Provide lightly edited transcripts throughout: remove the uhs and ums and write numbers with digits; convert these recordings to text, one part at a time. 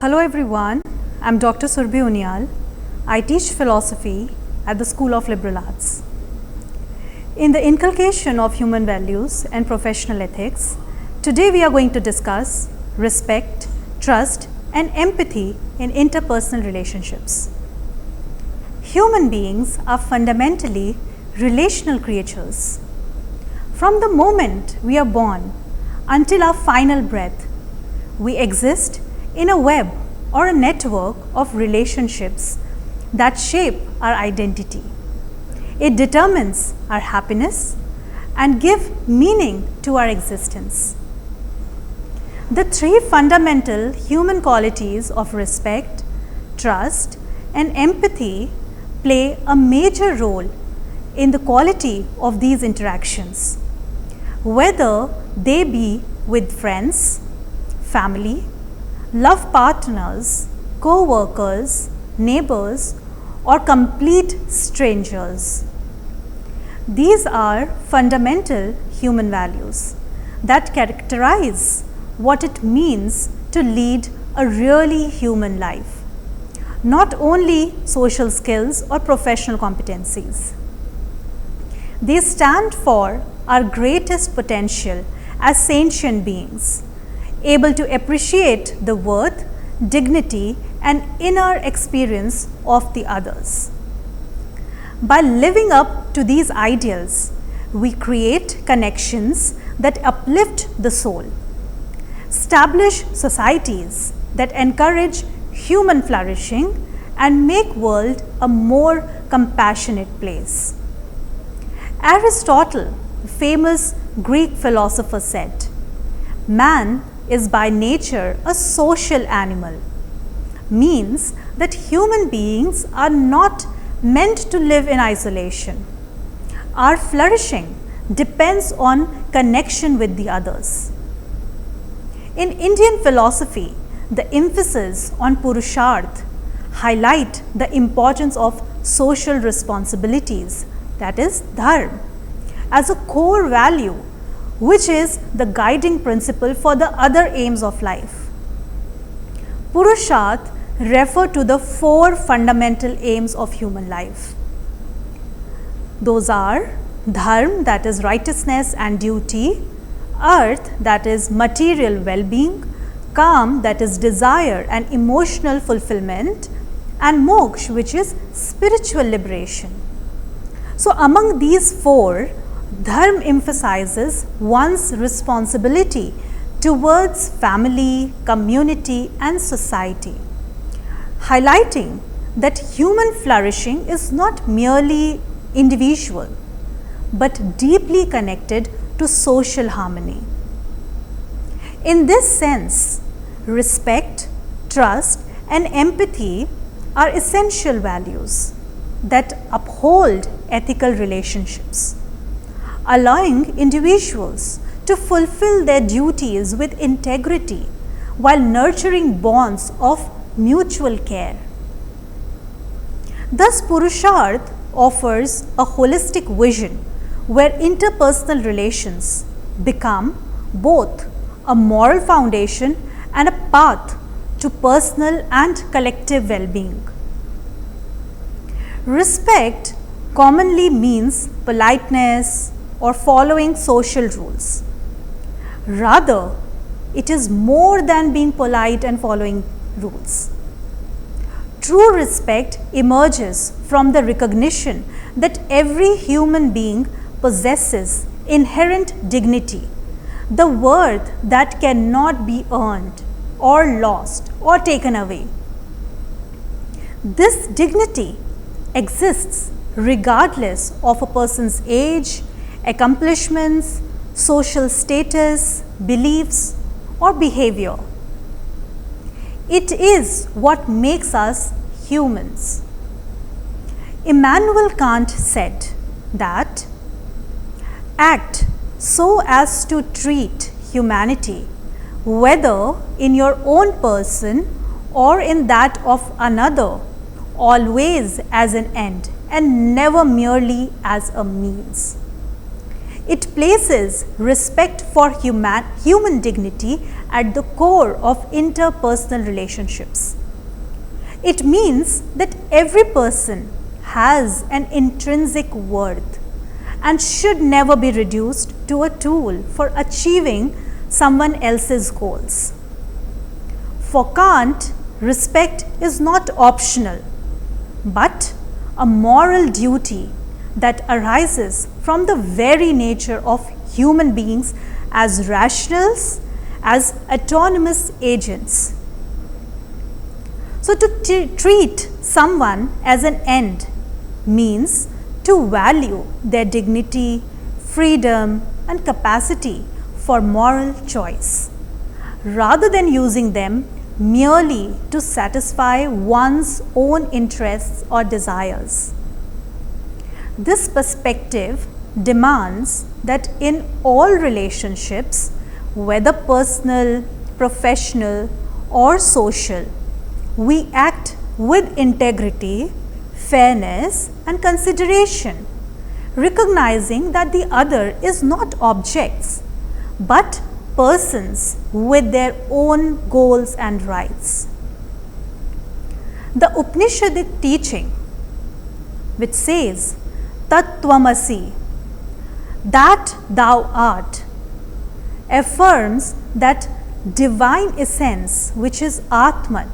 Hello everyone, I'm Dr. Surbhi Unyal. I teach philosophy at the School of Liberal Arts. In the Inculcation of Human Values and Professional Ethics, today we are going to discuss respect, trust and empathy in interpersonal relationships. Human beings are fundamentally relational creatures. From the moment we are born until our final breath, we exist in a web or a network of relationships that shape our identity. It determines our happiness and gives meaning to our existence. The three fundamental human qualities of respect, trust, and empathy play a major role in the quality of these interactions, whether they be with friends, family, love partners, co-workers, neighbors, or complete strangers. These are fundamental human values that characterize what it means to lead a really human life, not only social skills or professional competencies. They stand for our greatest potential as sentient beings, able to appreciate the worth, dignity, and inner experience of the others. By living up to these ideals, we create connections that uplift the soul, establish societies that encourage human flourishing, and make world a more compassionate place. Aristotle, the famous Greek philosopher, said, "Man is by nature a social animal," means that human beings are not meant to live in isolation. Our flourishing depends on connection with the others. In Indian philosophy, the emphasis on Purusharth highlight the importance of social responsibilities, that is dharma, as a core value which is the guiding principle for the other aims of life. Purusharth refer to the four fundamental aims of human life. Those are dharma, that is righteousness and duty, arth, that is material well-being, kam, that is desire and emotional fulfillment, and moksha, which is spiritual liberation. So among these four, dharma emphasizes one's responsibility towards family, community, and society, highlighting that human flourishing is not merely individual, but deeply connected to social harmony. In this sense, respect, trust, and empathy are essential values that uphold ethical relationships, allowing individuals to fulfill their duties with integrity while nurturing bonds of mutual care. Thus, Purusharth offers a holistic vision where interpersonal relations become both a moral foundation and a path to personal and collective well-being. Respect commonly means politeness or following social rules. Rather, it is more than being polite and following rules. True respect emerges from the recognition that every human being possesses inherent dignity, the worth that cannot be earned or lost or taken away. This dignity exists regardless of a person's age, accomplishments, social status, beliefs, or behavior. It is what makes us humans. Immanuel Kant said that act so as to treat humanity, whether in your own person or in that of another, always as an end and never merely as a means. It places respect for human dignity at the core of interpersonal relationships. It means that every person has an intrinsic worth and should never be reduced to a tool for achieving someone else's goals. For Kant, respect is not optional, but a moral duty that arises from the very nature of human beings as rationals, as autonomous agents. So, to treat someone as an end means to value their dignity, freedom, and capacity for moral choice, rather than using them merely to satisfy one's own interests or desires. This perspective demands that in all relationships, whether personal, professional, or social, we act with integrity, fairness, and consideration, recognizing that the other is not objects, but persons with their own goals and rights. The Upanishadic teaching, which says, Tattvamasi, that thou art, affirms that divine essence, which is Atman,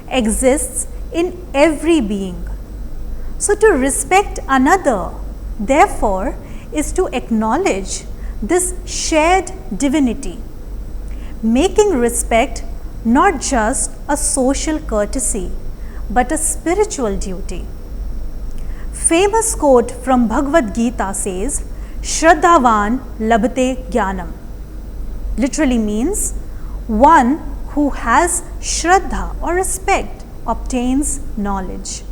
exists in every being. So, to respect another, therefore, is to acknowledge this shared divinity, making respect not just a social courtesy, but a spiritual duty. Famous quote from Bhagavad Gita says, Shraddhavan labhate jnanam. Literally means, one who has Shraddha or respect obtains knowledge.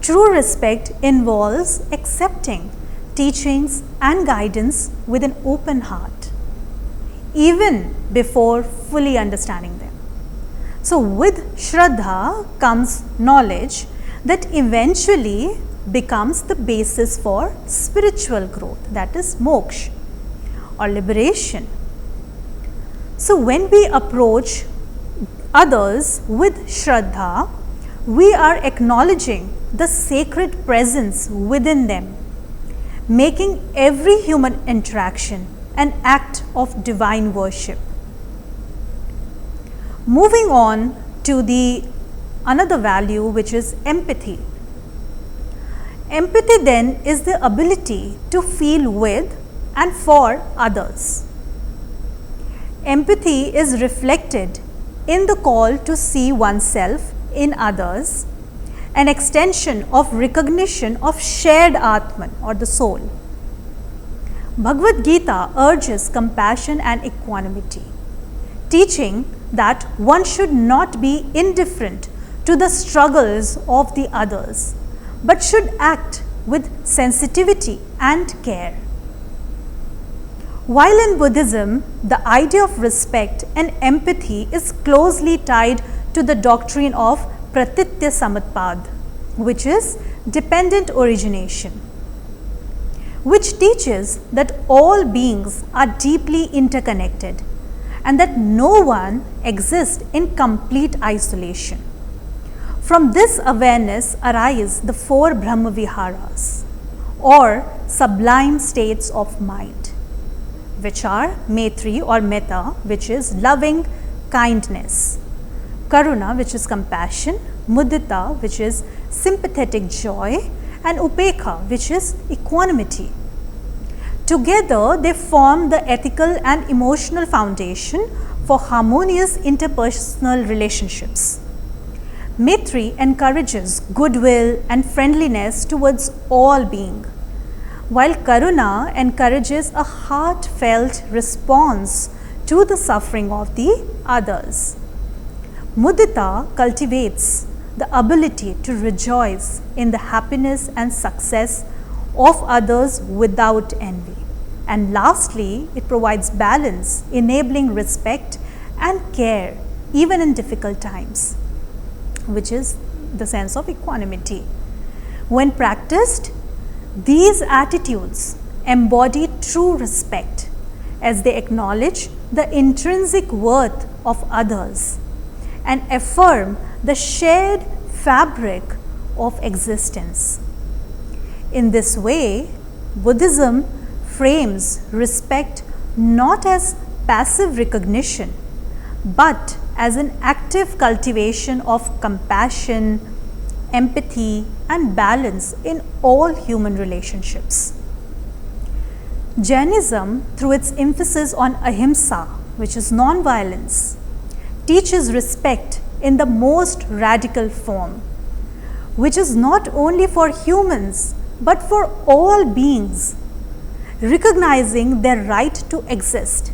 True respect involves accepting teachings and guidance with an open heart, even before fully understanding them. So, with Shraddha comes knowledge that eventually becomes the basis for spiritual growth, that is moksha or liberation. So, when we approach others with Shraddha, we are acknowledging the sacred presence within them, making every human interaction an act of divine worship. Moving on to the another value, which is empathy. Empathy then is the ability to feel with and for others. Empathy is reflected in the call to see oneself in others, an extension of recognition of shared Atman or the soul. Bhagavad Gita urges compassion and equanimity, teaching that one should not be indifferent to the struggles of the others, but should act with sensitivity and care. While in Buddhism, the idea of respect and empathy is closely tied to the doctrine of Pratitya Samutpad, which is dependent origination, which teaches that all beings are deeply interconnected and that no one exists in complete isolation. From this awareness arise the four Brahmaviharas, or sublime states of mind, which are Maitri or Metta, which is loving kindness, Karuna, which is compassion, Mudita, which is sympathetic joy, and Upekha, which is equanimity. Together, they form the ethical and emotional foundation for harmonious interpersonal relationships. Maitri encourages goodwill and friendliness towards all beings, while Karuna encourages a heartfelt response to the suffering of the others. Mudita cultivates the ability to rejoice in the happiness and success of others without envy. And lastly, it provides balance, enabling respect and care even in difficult times, which is the sense of equanimity. When practiced, these attitudes embody true respect as they acknowledge the intrinsic worth of others and affirm the shared fabric of existence. In this way, Buddhism frames respect not as passive recognition, but as an active cultivation of compassion, empathy, and balance in all human relationships. Jainism, through its emphasis on ahimsa, which is non-violence, teaches respect in the most radical form, which is not only for humans but for all beings, recognizing their right to exist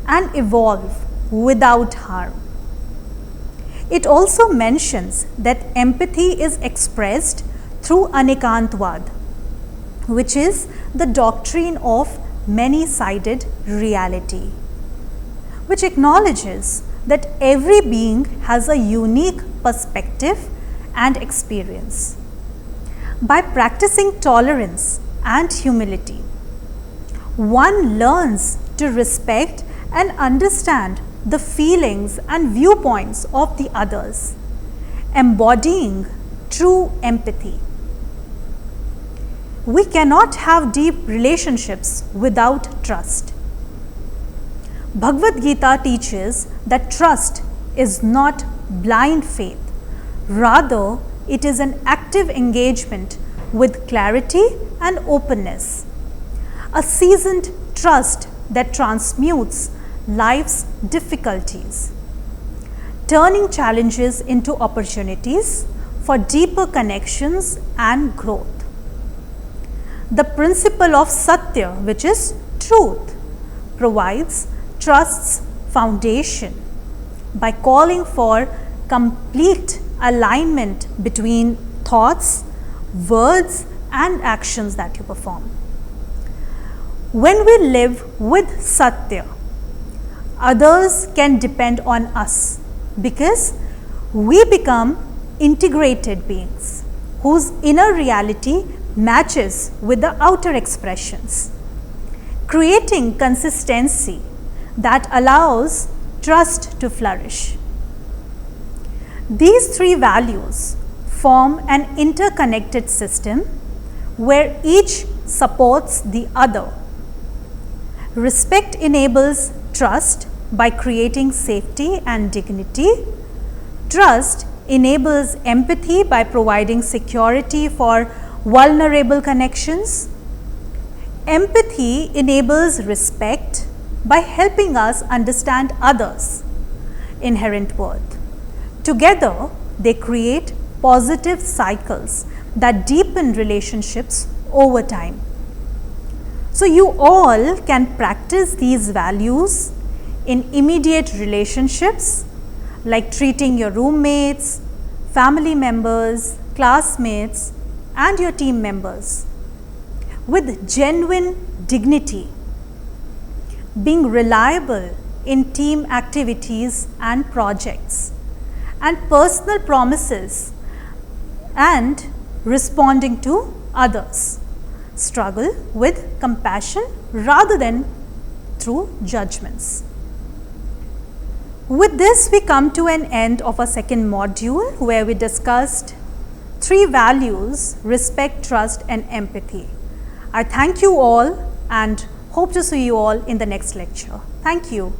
and evolve without harm. It also mentions that empathy is expressed through Anekantvad, which is the doctrine of many-sided reality, which acknowledges that every being has a unique perspective and experience. By practicing tolerance and humility, one learns to respect and understand the feelings and viewpoints of the others, embodying true empathy. We cannot have deep relationships without trust. Bhagavad Gita teaches that trust is not blind faith, rather it is an active engagement with clarity and openness, a seasoned trust that transmutes life's difficulties, turning challenges into opportunities for deeper connections and growth. The principle of Satya, which is truth, provides trust's foundation by calling for complete alignment between thoughts, words, and actions that you perform. When we live with Satya, others can depend on us because we become integrated beings whose inner reality matches with the outer expressions, creating consistency that allows trust to flourish. These three values form an interconnected system where each supports the other. Respect enables trust by creating safety and dignity. Trust enables empathy by providing security for vulnerable connections. Empathy enables respect by helping us understand others' inherent worth. Together, they create positive cycles that deepen relationships over time. So, you all can practice these values in immediate relationships like treating your roommates, family members, classmates, and your team members with genuine dignity, being reliable in team activities and projects, and personal promises, and responding to others. Struggle with compassion rather than through judgments. With this, we come to an end of our second module where we discussed three values: respect, trust, and empathy. I thank you all and hope to see you all in the next lecture. Thank you.